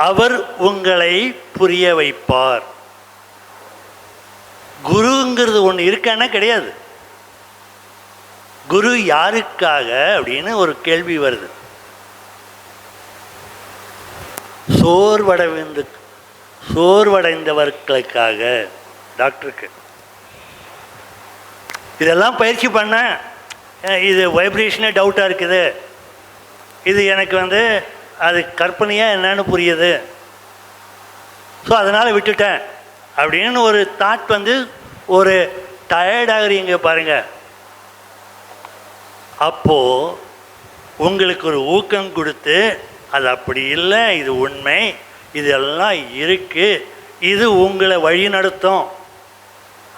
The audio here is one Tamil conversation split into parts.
அவர் உங்களை புரிய வைப்பார். குருங்கிறது ஒன்று இருக்கான்னா கிடையாது. குரு யாருக்காக அப்படின்னு ஒரு கேள்வி வருது. சோர்வடைந்தவர்களுக்காக. டாக்டருக்கு இதெல்லாம் பயிற்சி பண்ண, இது வைப்ரேஷனே டவுட்டாக இருக்குது, இது எனக்கு அது கற்பனையாக என்னன்னு புரியுது, ஸோ அதனால் விட்டுட்டேன் அப்படின்னு ஒரு தாட் ஒரு டயர்டாகிறீங்க பாருங்க. அப்போது உங்களுக்கு ஒரு ஊக்கம் கொடுத்து, அது அப்படி இல்லை, இது உண்மை, இதெல்லாம் இருக்குது, இது உங்களை வழி நடத்தும்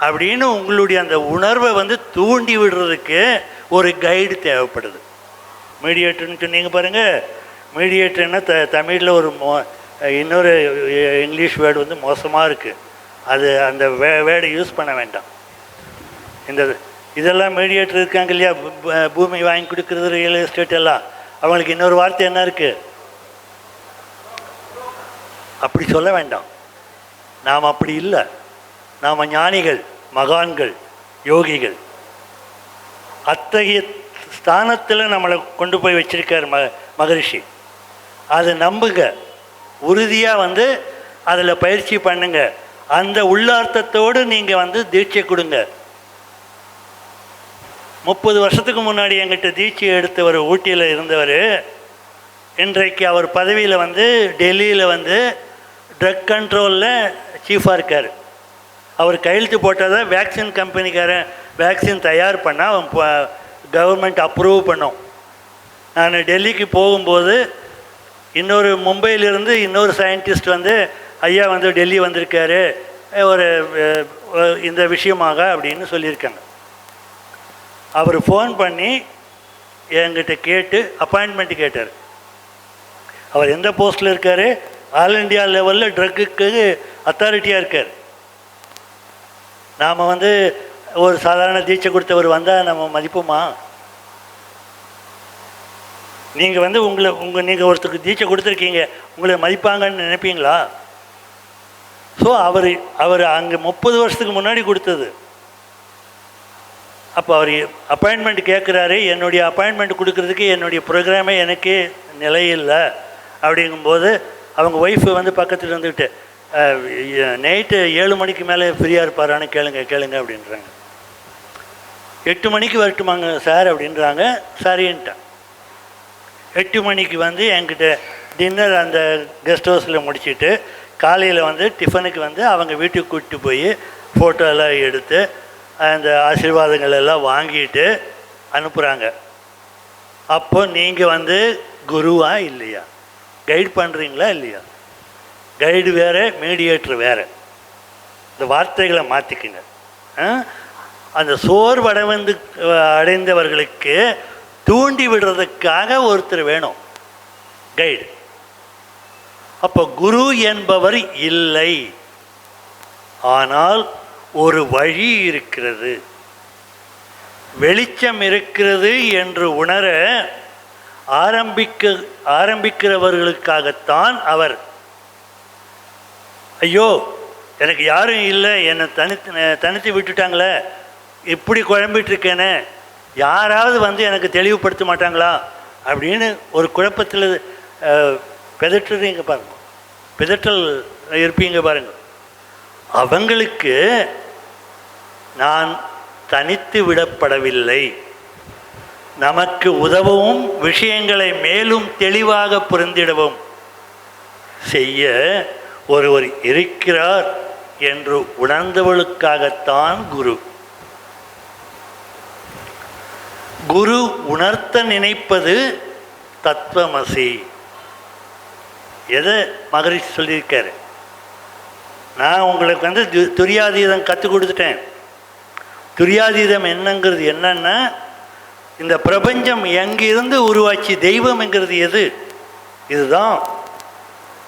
அப்படின்னு உங்களுடைய அந்த உணர்வை தூண்டி விடுறதுக்கு ஒரு கைடு தேவைப்படுது. மீடியேட்டர்னு சொன்னீங்க பாருங்கள். மீடியேட்டர்னா தமிழில் ஒரு இன்னொரு இங்கிலீஷ் வேர்டு மோசமாக இருக்குது. அது அந்த வேர்டை யூஸ் பண்ண வேண்டாம். இதெல்லாம் மீடியேட்டர் இருக்காங்க இல்லையா, பூமி வாங்கி கொடுக்குறது, ரியல் எஸ்டேட் எல்லாம், அவங்களுக்கு இன்னொரு வார்த்தை என்ன இருக்குது? அப்படி சொல்ல வேண்டாம். நாம் அப்படி இல்லை. நாம் ஞானிகள், மகான்கள், யோகிகள். அத்தகைய ஸ்தானத்தில் நம்மளை கொண்டு போய் வச்சிருக்கார் மகரிஷி. அதை நம்புங்க, உறுதியாக அதில் பயிற்சி பண்ணுங்க. அந்த உள்ளார்த்தத்தோடு நீங்கள் தீட்சை கொடுங்க. 30 வருஷத்துக்கு முன்னாடி என்கிட்ட தீட்சை எடுத்தவர், ஊட்டியில் இருந்தவர், இன்றைக்கு அவர் பதவியில் டெல்லியில் ட்ரக் கண்ட்ரோலில் சீஃபாக இருக்கார். அவர் கையெழுத்து போட்டால் தான் வேக்சின் கம்பெனிக்காரன் வேக்சின் தயார் பண்ணால் அவன் கவர்மெண்ட் அப்ரூவ் பண்ணோம். நான் டெல்லிக்கு போகும்போது இன்னொரு மும்பையிலிருந்து இன்னொரு சயின்டிஸ்ட் ஐயா டெல்லி வந்திருக்காரு ஒரு இந்த விஷயமாக அப்படின்னு சொல்லியிருக்காங்க. அவர் ஃபோன் பண்ணி என்கிட்ட கேட்டு அப்பாயின்மெண்ட் கேட்டார். அவர் எந்த போஸ்ட்டில் இருக்கார்? ஆல் இண்டியா லெவலில் ட்ரக்குக்கு அத்தாரிட்டியாக இருக்கார். நாம் ஒரு சாதாரண தீட்சை கொடுத்தவர் வந்தால் நம்ம மதிப்புமா? நீங்கள் நீங்கள் ஒருத்தருக்கு தீட்சை கொடுத்துருக்கீங்க, உங்களை மதிப்பாங்கன்னு நினைப்பீங்களா? ஸோ அவர் அங்கே 30 வருஷத்துக்கு முன்னாடி கொடுத்தது. அப்போ அவர் அப்பாயின்மெண்ட் கேட்குறாரு. என்னுடைய அப்பாயின்மெண்ட் கொடுக்கறதுக்கு என்னுடைய ப்ரோக்ராமே எனக்கு நிலையில்லை அப்படிங்கும்போது அவங்க ஒய்ஃபு பக்கத்தில் இருந்துக்கிட்டு, நைட்டு 7 மணிக்கு மேலே ஃப்ரீயாக இருப்பாரான்னு கேளுங்க அப்படின்றாங்க. 8 மணிக்கு வரட்டுமாங்க சார் அப்படின்றாங்க. சரின்ட்டேன். 8 மணிக்கு என்கிட்ட டின்னர் அந்த கெஸ்ட் ஹவுஸில் முடிச்சுட்டு காலையில் டிஃபனுக்கு அவங்க வீட்டுக்கு கூப்பிட்டு போய் ஃபோட்டோ எல்லாம் எடுத்து அந்த ஆசீர்வாதங்கள் எல்லாம் வாங்கிட்டு அனுப்புகிறாங்க. அப்போ நீங்கள் குருவா இல்லையா? கைடு பண்ணுறீங்களா இல்லையா? கைடு வேறு, மீடியேட்டர் வேறு. இந்த வார்த்தைகளை மாற்றிக்குங்க. அந்த அடைந்தவர்களுக்கு தூண்டி விடுறதுக்காக ஒருத்தர் வேணும், கைடு. அப்போ குரு என்பவர் இல்லை, ஆனால் ஒரு வழி இருக்கிறது, வெளிச்சம் இருக்கிறது என்று உணர ஆரம்பிக்கிறவர்களுக்காகத்தான் அவர். ஐயோ எனக்கு யாரும் இல்லை, என்னை தனித்து விட்டுட்டாங்களே, இப்படி குழம்பிட்டுருக்கேனே, யாராவது எனக்கு தெளிவுபடுத்த மாட்டாங்களா அப்படின்னு ஒரு குழப்பத்தில் பிதற்றுறீங்க பாருங்க, பிதற்றல் இருப்பீங்க பாருங்க. அவங்களுக்கு நான் தனித்து விடப்படவில்லை, நமக்கு உதவவும் விஷயங்களை மேலும் தெளிவாக புரிந்திடவும் செய்ய ஒருவர் இருக்கிறார் என்று உணர்ந்தவளுக்காகத்தான் குரு. குரு உணர்த்த நினைப்பது தத்துவமசி. எதை மகரிஷி சொல்லியிருக்காரு? நான் உங்களுக்கு துரியாதீதம் கற்றுக் கொடுத்துட்டேன். துரியாதீதம் என்னங்கிறது என்னன்னா, இந்த பிரபஞ்சம் எங்கிருந்து உருவாச்சு, தெய்வம்ங்கிறது எது, இதுதான்.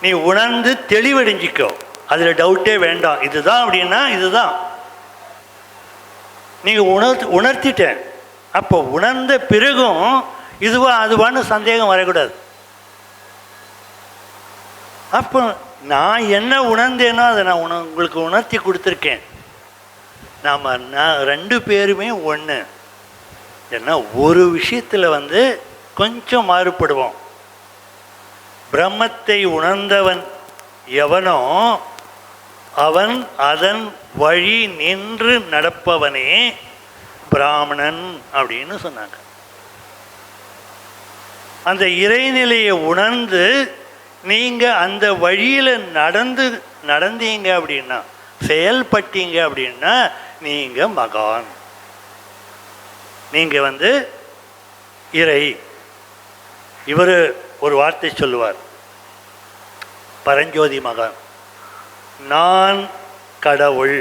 நீ உணர்ந்து தெளிவடைஞ்சிக்கோ, அதில் டவுட்டே வேண்டாம். இதுதான் அப்படின்னா இதுதான். நீங்கள் உணர்த்திட்டேன். அப்போ உணர்ந்த பிறகும் இதுவா அதுவான்னு சந்தேகம் வரக்கூடாது. அப்போ நான் என்ன உணர்ந்தேனோ அதை நான் உங்களுக்கு உணர்த்தி கொடுத்துருக்கேன். நான் 2 பேருமே ஒன்று. ஏன்னா ஒரு விஷயத்தில் வந்து கொஞ்சம் மாறுபடுவோம். பிரம்மத்தை உணர்ந்தவன் எவனோ அவன் அதன் வழி நின்று நடப்பவனே பிராமணன் அப்படின்னு சொன்னாங்க. அந்த இறைநிலையை உணர்ந்து நீங்கள் அந்த வழியில் நடந்தீங்க அப்படின்னா, செயல்பட்டீங்க அப்படின்னா நீங்கள் மகான், நீங்கள் வந்து இறை. இவர் ஒரு வார்த்தை சொல்லுவார், பரஞ்சோதி மகான், நான் கடவுள்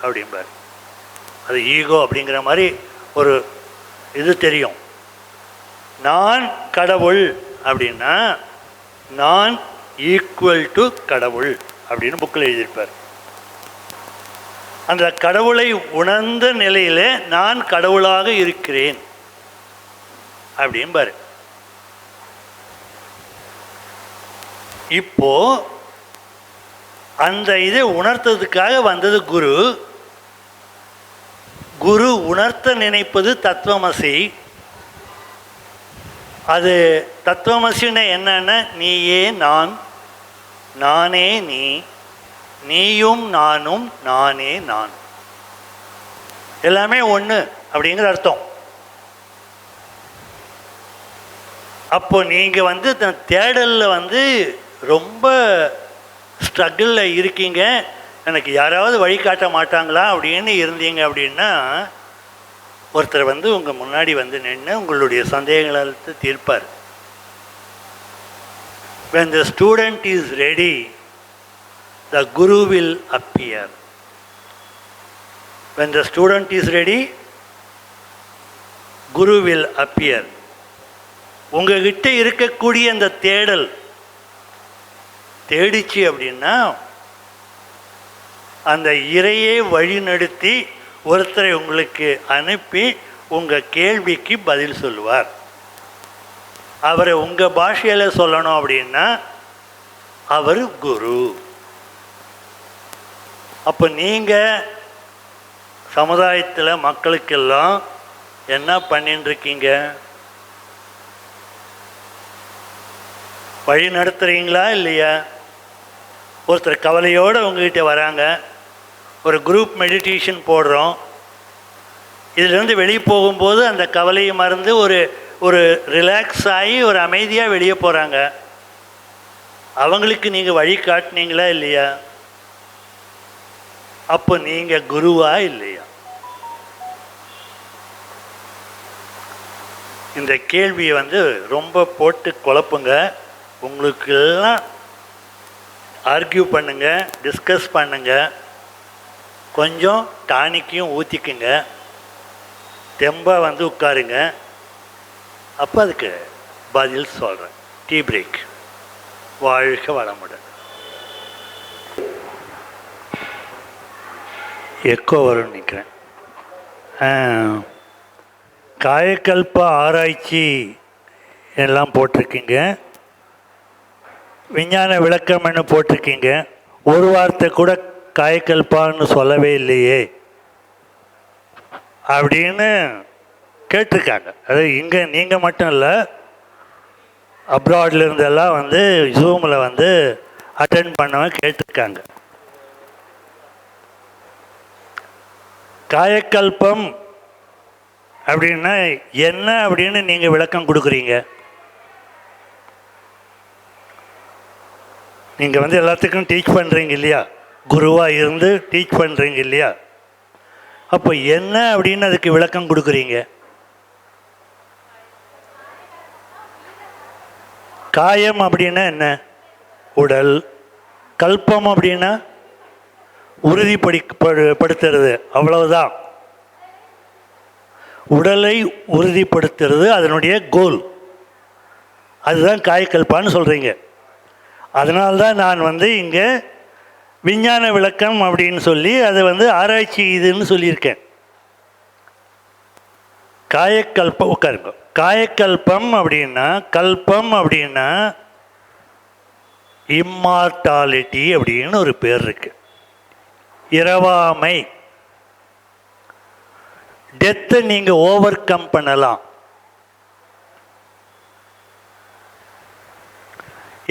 அப்படிம்பார். அது ஈகோ அப்படிங்கிற மாதிரி ஒரு இது தெரியும். நான் கடவுள் அப்படின்னா நான் ஈக்குவல் டு கடவுள் அப்படின்னு புக்கில் எழுதியிருப்பார். அந்த கடவுளை உணர்ந்த நிலையில் நான் கடவுளாக இருக்கிறேன் அப்படின்பார். இப்போ அந்த இதை உணர்த்ததுக்காக வந்தது குரு. குரு உணர்த்த நினைப்பது தத்துவமசி. அது தத்துவமசின்னா என்னன்னா, நீயே நான், நானே நீ, நீயும் நானும் நானே நான், எல்லாமே ஒன்று அப்படிங்கிற அர்த்தம். அப்போ நீங்கள் வந்து தேடலில் வந்து ரொம்ப ஸ்ட்ரகிளில் இருக்கீங்க, எனக்கு யாராவது வழிகாட்ட மாட்டாங்களா அப்படின்னு இருந்தீங்க அப்படின்னா, ஒருத்தர் வந்து உங்கள் முன்னாடி வந்து நின்று உங்களுடைய சந்தேகங்களை தீர்ப்பார். When the student is ready, the guru will appear. When the student is ready, guru will appear. உங்ககிட்ட இருக்கக்கூடிய அந்த தேடல் தேடிச்சு அப்படின்னா அந்த இறையே வழிநடத்தி ஒருத்தரை உங்களுக்கு அனுப்பி உங்கள் கேள்விக்கு பதில் சொல்லுவார். அவரை உங்கள் பாஷையில் சொல்லணும் அப்படின்னா அவர் குரு. அப்போ நீங்கள் சமுதாயத்தில் மக்களுக்கெல்லாம் என்ன பண்ணிட்டு இருக்கீங்க? வழி நடத்துகிறீங்களா இல்லையா? ஒருத்தர் கவலையோடு உங்ககிட்ட வராங்க, ஒரு குரூப் மெடிடேஷன் போடுறோம், இதிலேருந்து வெளியே போகும்போது அந்த கவலையை மறந்து ஒரு ரிலாக்ஸ் ஆகி ஒரு அமைதியாக வெளியே போகிறாங்க. அவங்களுக்கு நீங்கள் வழி காட்டினீங்களா இல்லையா? அப்போ நீங்கள் குருவா இல்லையா? இந்த கேள்வியை வந்து ரொம்ப போட்டு குழப்புங்க. உங்களுக்கு எல்லாம் ஆர்கியூ பண்ணுங்க, டிஸ்கஸ் பண்ணுங்க, கொஞ்சம் டானிக்கையும் ஊற்றிக்குங்க, தெம்பாக வந்து உட்காருங்க. அப்போ அதுக்கு பதில் சொல்கிறேன். Tea break. வாழ்க வளமுடன். எக்கோ வரும்னு நினைக்கிறேன். காயக்கல்ப ஆராய்ச்சி எல்லாம் போட்டிருக்கீங்க, விஞ்ஞான விளக்கம்னு போட்டிருக்கீங்க. ஒரு வார்த்தை கூட காயக்கல்பான்னு சொல்லவே இல்லையே அப்படின்னு கேட்டிருக்காங்க. அது இங்கே நீங்கள் மட்டும் இல்லை, அப்ராட்ல இருந்தெல்லாம் வந்து ஜூமில் வந்து அட்டெண்ட் பண்ணவங்க கேட்டிருக்காங்க. காயக்கல்பம் அப்படின்னா என்ன அப்படின்னு நீங்கள் விளக்கம் கொடுக்குறீங்க. நீங்கள் வந்து எல்லாத்துக்கும் டீச் பண்ணுறீங்க இல்லையா, குருவாக இருந்து டீச் பண்ணுறீங்க இல்லையா, அப்போ என்ன அப்படின்னு அதுக்கு விளக்கம் கொடுக்குறீங்க. காயம் அப்படின்னா என்ன? உடல். கல்பம் அப்படின்னா உறுதிப்படுத்துறது, அவ்வளவுதான். உடலை உறுதிப்படுத்துறது அதனுடைய கோல். அதுதான் காயக்கல்பான்னு சொல்கிறீங்க. அதனால்தான் நான் வந்து இங்கே விஞ்ஞான விளக்கம் அப்படின்னு சொல்லி அதை வந்து ஆராய்ச்சி இதுன்னு சொல்லியிருக்கேன். காயக்கல்பம், உட்காருங்க. காயக்கல்பம் அப்படின்னா, கல்பம் அப்படின்னா இம்மார்டாலிட்டி அப்படின்னு ஒரு பேர் இருக்கு. இரவாமை, டெத்தை நீங்கள் ஓவர் கம் பண்ணலாம்.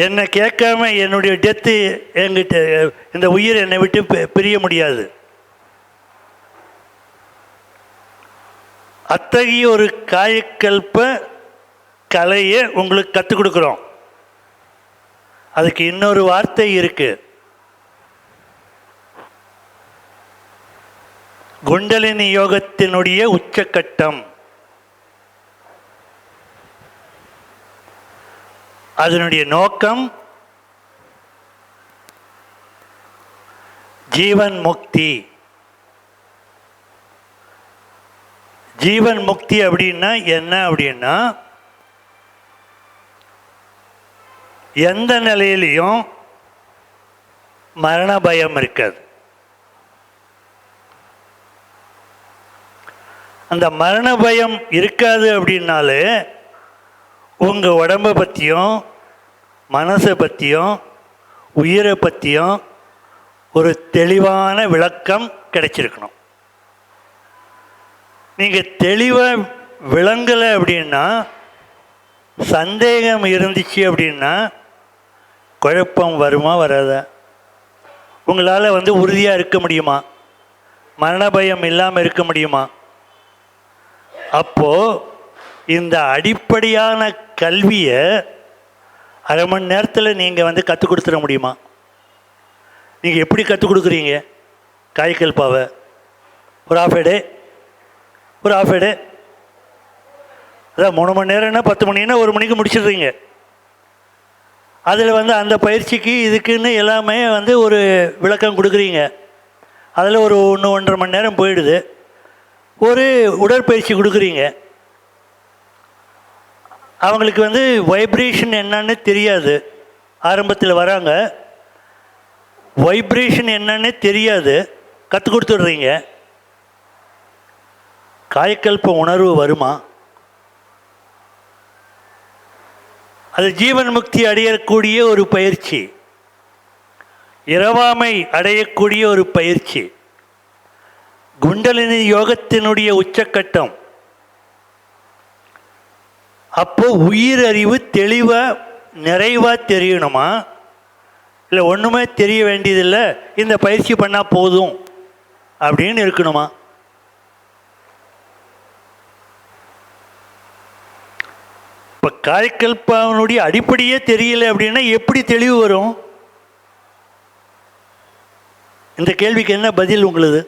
என்னை கேட்காம என்னுடைய டெத்து என்கிட்ட, இந்த உயிர் என்னை விட்டு பிரிய முடியாது. அத்தகைய ஒரு காயக்கல்ப கலையை உங்களுக்கு கற்றுக் கொடுக்குறோம். அதுக்கு இன்னொரு வார்த்தை இருக்கு, குண்டலினி யோகத்தினுடைய உச்சக்கட்டம். அதனுடைய நோக்கம் ஜீவன் முக்தி. ஜீவன் முக்தி அப்படின்னா என்ன அப்படின்னா, எந்த நிலையிலையும் மரண பயம் இருக்காது. அந்த மரண பயம் இருக்காது அப்படின்னாலே உங்கள் உடம்பை பற்றியும் மனசை பற்றியும் உயிரை பற்றியும் ஒரு தெளிவான விளக்கம் கிடைச்சிருக்கணும். நீங்கள் தெளிவாக விளங்கலை அப்படின்னா, சந்தேகம் இருந்துச்சு அப்படின்னா குழப்பம் வருமா வராதா? உங்களால் உறுதியாக இருக்க முடியுமா? மரண பயம் இல்லாமல் இருக்க முடியுமா? அப்போது இந்த அடிப்படையான கல்வியை அரை மணி நேரத்தில் நீங்கள் கற்றுக் கொடுத்துட முடியுமா? நீங்கள் எப்படி கற்றுக் கொடுக்குறீங்க காய்கல்பாவை? ஒரு ஆஃப் டே, ஒரு ஆஃப் டே, அதான் 3 மணி நேரம்னா 10 மணின்னா 1 மணிக்கு முடிச்சிடுறீங்க. அதில் அந்த பயிற்சிக்கு இதுக்குன்னு எல்லாமே ஒரு விளக்கம் கொடுக்குறீங்க. அதில் ஒரு 1-1.5 மணி நேரம் போயிடுது. ஒரு உடற்பயிற்சி கொடுக்குறீங்க. அவங்களுக்கு வைப்ரேஷன் என்னன்னு தெரியாது. ஆரம்பத்தில் வராங்க, வைப்ரேஷன் என்னன்னு தெரியாது, கற்றுக் கொடுத்துட்றீங்க. காயக்கல்ப உணர்வு வருமா? அது ஜீவன் முக்தி அடையக்கூடிய ஒரு பயிற்சி, இரவாமை அடையக்கூடிய ஒரு பயிற்சி, குண்டலினி யோகத்தினுடைய உச்சக்கட்டம். அப்போ உயிரறிவு தெளிவாக நிறைவாக தெரியணுமா? இல்லை ஒன்றுமே தெரிய வேண்டியதில்லை, இந்த பயிற்சி பண்ணால் போதும் அப்படின்னு இருக்கணுமா? இப்போ காயக்கல்பாவினுடைய அடிப்படையே தெரியல அப்படின்னா எப்படி தெளிவு வரும்? இந்த கேள்விக்கு என்ன பதில் உங்களுது?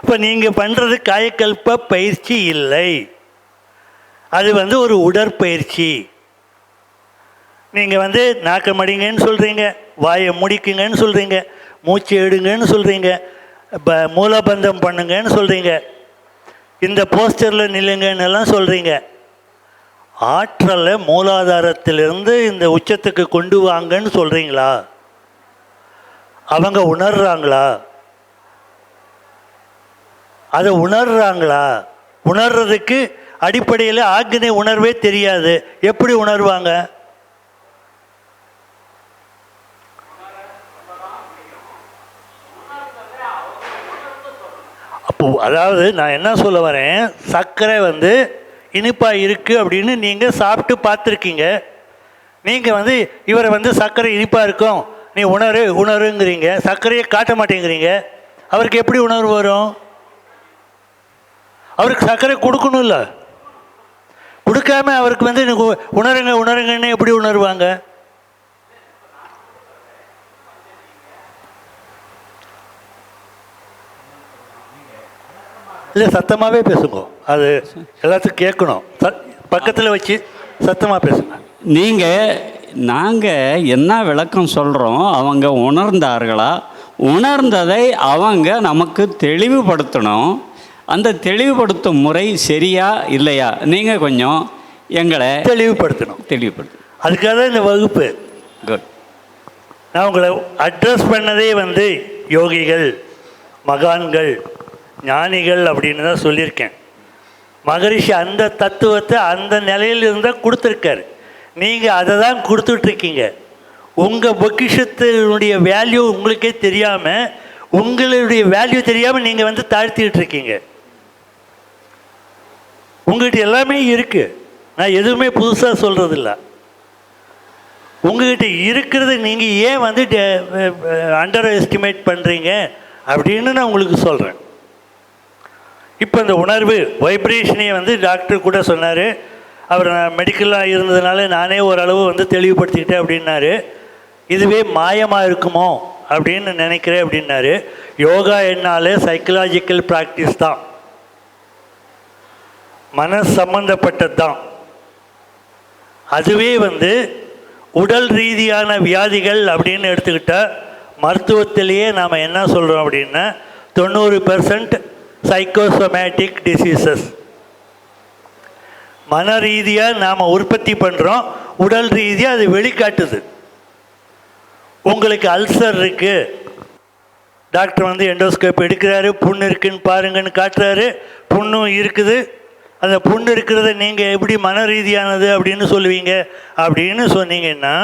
இப்போ நீங்கள் பண்ணுறது காயக்கல்ப பயிற்சி இல்லை, அது ஒரு உடற்பயிற்சி. நீங்கள் நாக்க மடிங்கன்னு சொல்கிறீங்க, வாயை முடிக்குங்கன்னு சொல்கிறீங்க, மூச்சு எடுங்கன்னு சொல்கிறீங்க, மூலபந்தம் பண்ணுங்கன்னு சொல்கிறீங்க, இந்த போஸ்டரில் நில்லுங்கன்னு எல்லாம் சொல்கிறீங்க. ஆற்றலை மூலாதாரத்திலிருந்து இந்த உச்சத்துக்கு கொண்டு வாங்கன்னு சொல்கிறீங்களா? அவங்க உணர்றாங்களா? அதை உணர்றாங்களா? உணர்றதுக்கு அடிப்படையில் ஆக்ஞை உணர்வே தெரியாது, எப்படி உணர்வாங்க? அப்போ அதாவது நான் என்ன சொல்ல வரேன், சர்க்கரை இனிப்பாக இருக்குது அப்படின்னு நீங்கள் சாப்பிட்டு பார்த்துருக்கீங்க. நீங்கள் இவரை சர்க்கரை இனிப்பாக இருக்கும், நீ உணருங்கிறீங்க, சர்க்கரையை காட்ட மாட்டேங்கிறீங்க. அவருக்கு எப்படி உணர்வு வரும்? அவருக்கு சர்க்கரை கொடுக்கணும்ல, கொடுக்காம அவருக்கு உணருங்கன்னு எப்படி உணர்வாங்க? இல்லை, சத்தமாகவே பேசுங்க, அது எல்லாத்துக்கும் கேட்கணும். பக்கத்தில் வச்சு சத்தமாக பேசுங்க. நாங்கள் என்ன விளக்கம் சொல்கிறோம், அவங்க உணர்ந்தார்களா? உணர்ந்ததை அவங்க நமக்கு தெளிவுபடுத்தணும். அந்த தெளிவுபடுத்தும் முறை சரியா இல்லையா நீங்கள் கொஞ்சம் எங்களை தெளிவுபடுத்தணும். அதுக்காக தான் இந்த வகுப்பு. குட். நான் உங்களை அட்ரஸ் பண்ணதே யோகிகள், மகான்கள், ஞானிகள் அப்படின்னு தான் சொல்லியிருக்கேன். மகரிஷி அந்த தத்துவத்தை அந்த நிலையில் இருந்தால் கொடுத்துருக்காரு. நீங்கள் அதை தான் கொடுத்துட்ருக்கீங்க. உங்கள் பொக்கிஷத்தினுடைய வேல்யூ உங்களுக்கே தெரியாமல், உங்களுடைய வேல்யூ தெரியாமல் நீங்கள் வந்து தாழ்த்திக்கிட்டு இருக்கீங்க. உங்கள்கிட்ட எல்லாமே இருக்குது. நான் எதுவுமே புதுசாக சொல்கிறதில்ல. உங்கள்கிட்ட இருக்கிறது நீங்கள் ஏன் வந்து அண்டர் எஸ்டிமேட் பண்ணுறீங்க அப்படின்னு நான் உங்களுக்கு சொல்கிறேன். இப்போ இந்த உணர்வு வைப்ரேஷனையை வந்து டாக்டர் கூட சொன்னார். அவர் நான் மெடிக்கலாக இருந்ததுனால நானே ஓரளவு வந்து தெளிவுபடுத்திக்கிட்டேன் அப்படின்னாரு. இதுவே மாயமாக இருக்குமோ அப்படின்னு நினைக்கிறேன் அப்படின்னாரு. யோகா என்னாலே சைக்கலாஜிக்கல் ப்ராக்டிஸ் தான், மன சம்பந்தப்பட்டது தான். அதுவே வந்து உடல் ரீதியான வியாதிகள் அப்படின்னு எடுத்துக்கிட்டால் மருத்துவத்திலேயே நாம் என்ன சொல்கிறோம் அப்படின்னா 90% சைக்கோசோமேட்டிக் டிசீசஸ். மன ரீதியாக நாம் உற்பத்தி பண்ணுறோம், உடல் ரீதியாக அது வெளிக்காட்டுது. உங்களுக்கு அல்சர் இருக்குது, டாக்டர் வந்து எண்டோஸ்கோப் எடுக்கிறாரு, புண்ணு இருக்குன்னு பாருங்கன்னு காட்டுறாரு, புண்ணும் இருக்குது. அந்த புண்ணு இருக்கிறத நீங்கள் எப்படி மன ரீதியானது அப்படின்னு சொல்லுவீங்க அப்படின்னு சொன்னீங்கன்னா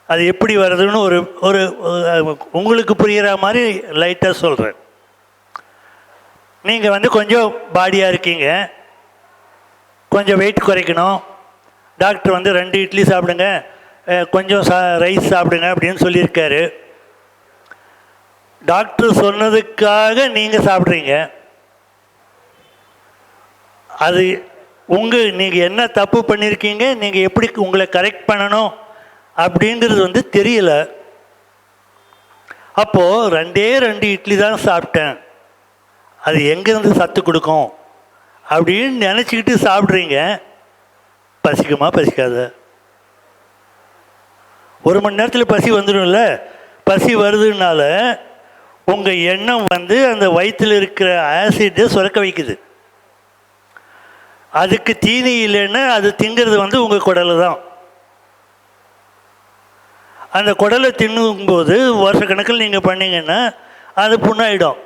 அது எப்படி வருதுன்னு ஒரு ஒரு உங்களுக்கு புரிகிற மாதிரி லைட்டாக சொல்கிறேன். நீங்கள் வந்து கொஞ்சம் பாடியாக இருக்கீங்க, கொஞ்சம் வெயிட் குறைக்கணும். டாக்டர் வந்து 2 இட்லி சாப்பிடுங்க, கொஞ்சம் ரைஸ் சாப்பிடுங்க அப்படின்னு சொல்லியிருக்காரு. டாக்டர் சொன்னதுக்காக நீங்கள் சாப்பிட்றீங்க. அது நீங்கள் என்ன தப்பு பண்ணியிருக்கீங்க, நீங்கள் எப்படி உங்களை கரெக்ட் பண்ணணும் அப்படிங்கிறது வந்து தெரியல. அப்போது 2 இட்லி தான் சாப்பிட்டேன், அது எங்கேருந்து சத்து கொடுக்கும் அப்படின்னு நினச்சிக்கிட்டு சாப்பிட்றீங்க. பசிக்குமா பசிக்காத? 1 மணி நேரத்தில் பசி வந்துடும்ல. பசி வருதுனால உங்கள் எண்ணம் வந்து அந்த வயிற்றில் இருக்கிற ஆசிட்டை சுரக்க வைக்குது. அதுக்கு தீனி இல்லைன்னா அது திங்கிறது வந்து உங்கள் குடலை தான். அந்த குடலை தின்னும்போது வருஷக்கணக்கில் நீங்கள் பண்ணிங்கன்னா அது புண்ணாயிடும்.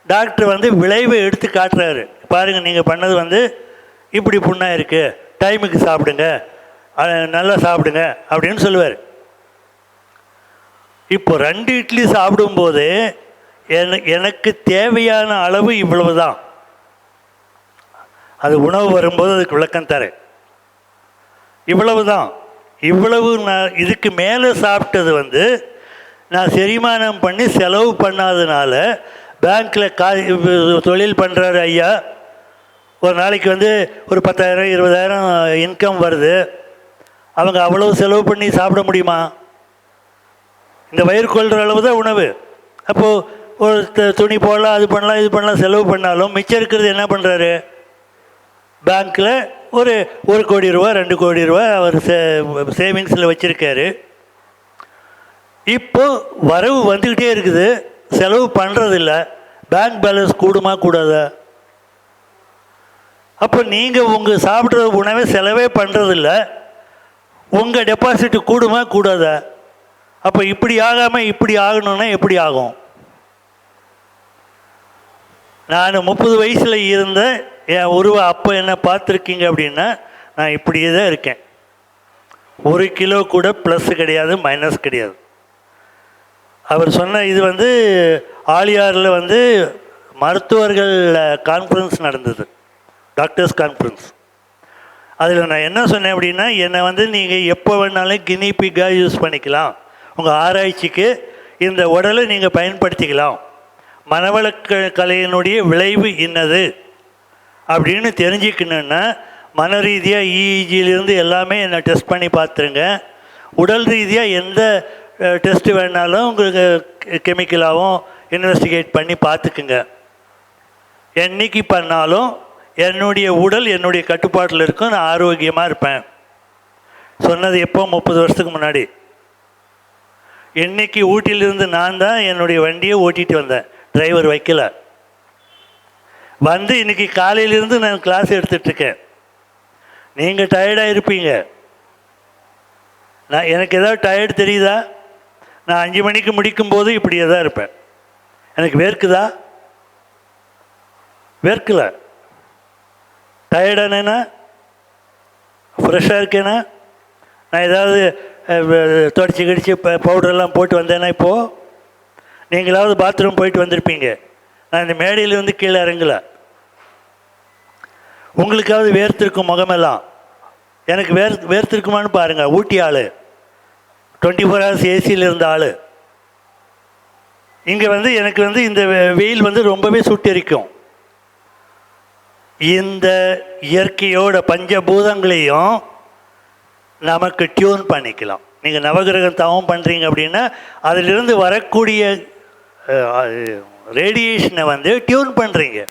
டாக்டர் வந்து விளைவை எடுத்து காட்டுறாரு, பாருங்கள் நீங்கள் பண்ணது வந்து இப்படி புண்ணாக இருக்குது, டைமுக்கு சாப்பிடுங்க, நல்லா சாப்பிடுங்க அப்படின்னு சொல்லுவார். இப்போ 2 இட்லி சாப்பிடும்போது எனக்கு தேவையான அளவு இவ்வளவு தான். அது உணவு வரும்போது அதுக்கு விளக்கம் தரேன். இவ்வளவு தான். இவ்வளவு நான் இதுக்கு மேலே சாப்பிட்டது வந்து நான் செரிமானம் பண்ணி செலவு பண்ணாதனால பேங்க்கில் தொழில் பண்ணுறாரு ஐயா, ஒரு நாளைக்கு வந்து ஒரு 10,000 20,000 இன்கம் வருது. அவங்க அவ்வளவு செலவு பண்ணி சாப்பிட முடியுமா? இந்த வயிறு கொள்கிற அளவு தான் உணவு. அப்போது ஒரு துணி போடலாம், அது பண்ணலாம், இது பண்ணலாம், செலவு பண்ணாலும் மிச்சம் இருக்கிறது என்ன பண்ணுறாரு? பேங்க்கில் ஒரு 1 கோடி ரூபா 2 கோடி ரூபா அவர் சேவிங்ஸில் வச்சுருக்காரு. இப்போது வரவு வந்துக்கிட்டே இருக்குது, செலவு பண்ணுறதில்ல. பேங்க் பேலன்ஸ் கூடுமா கூடாதா? அப்போ நீங்கள் உங்கள் சாப்பிட்ற உணவை செலவே பண்ணுறதில்ல, உங்கள் டெபாசிட்டு கூடுமா கூடாதா? அப்போ இப்படி ஆகாமல் இப்படி ஆகணும்னா எப்படி ஆகும்? நான் 30 வயசில் இருந்த என் உருவம் அப்போ என்ன பார்த்துருக்கீங்க அப்படின்னா நான் இப்படியே தான் இருக்கேன். 1 கிலோ கூட ப்ளஸ் கிடையாது, மைனஸ் கிடையாது. அவர் சொன்ன இது வந்து ஆலியாரில் வந்து மருத்துவர்கள் கான்ஃபரன்ஸ் நடந்தது, டாக்டர்ஸ் கான்ஃபரன்ஸ். அதில் நான் என்ன சொன்னேன் அப்படின்னா, என்னை வந்து நீங்கள் எப்போ வேணாலும் கினி பிக்காக யூஸ் பண்ணிக்கலாம், உங்கள் ஆராய்ச்சிக்கு இந்த உடலை நீங்கள் பயன்படுத்திக்கலாம், மனவள கலையினுடைய விளைவு என்னது அப்படின்னு தெரிஞ்சுக்கணுன்னா மன ரீதியாக இஇஜியிலேருந்து எல்லாமே என்னை டெஸ்ட் பண்ணி பார்த்துருங்க. உடல் ரீதியாக எந்த டெஸ்ட்டு வேணாலும் உங்களுக்கு கெமிக்கலாகவும் இன்வெஸ்டிகேட் பண்ணி பார்த்துக்குங்க. என்னைக்கு பண்ணாலும் என்னுடைய உடல் என்னுடைய கட்டுப்பாட்டில் இருக்கும், நான் ஆரோக்கியமாக இருப்பேன். சொன்னது எப்போ? 30 வருஷத்துக்கு முன்னாடி. இன்றைக்கி ஊட்டியிலிருந்து நான் தான் என்னுடைய வண்டியை ஓட்டிகிட்டு வந்தேன், டிரைவர் வைக்கல. வந்து இன்றைக்கி காலையிலேருந்து நான் கிளாஸ் எடுத்துகிட்ருக்கேன். நீங்கள் டயர்டாக இருப்பீங்க, எனக்கு ஏதாவது டயர்டு தெரியுதா? நான் 5 மணிக்கு முடிக்கும்போது இப்படியே தான் இருப்பேன். எனக்கு வேர்க்குதா? வேர்க்கலை. டயர்டானேன்னா, ஃப்ரெஷ்ஷாக இருக்கேன்னா, நான் ஏதாவது தொடச்சி கடிச்சு பவுடரெல்லாம் போட்டு வந்தேன்னா இப்போது நீங்களாவது பாத்ரூம் போயிட்டு வந்திருப்பீங்க. நான் இந்த மேடையில் வந்து கீழே இறங்கலை. உங்களுக்காவது வேர்த்திருக்கும் முகமெல்லாம். எனக்கு வேர்த்திருக்குமான்னு பாருங்கள். ஊட்டி ஆள், 24 hours ஏசியில் இருந்த ஆள். இங்கே வந்து எனக்கு வந்து இந்த வெயில் வந்து ரொம்பவே சுட்டெரிக்கும். இந்த இயற்கையோட பஞ்சபூதங்களையும் நமக்கு டியூன் பண்ணிக்கலாம். நீங்கள் நவகிரகம் தவம் பண்ணுறீங்க அப்படின்னா அதிலிருந்து வரக்கூடிய ரேடியேஷனை வந்து டியூன் பண்ணுறீங்க.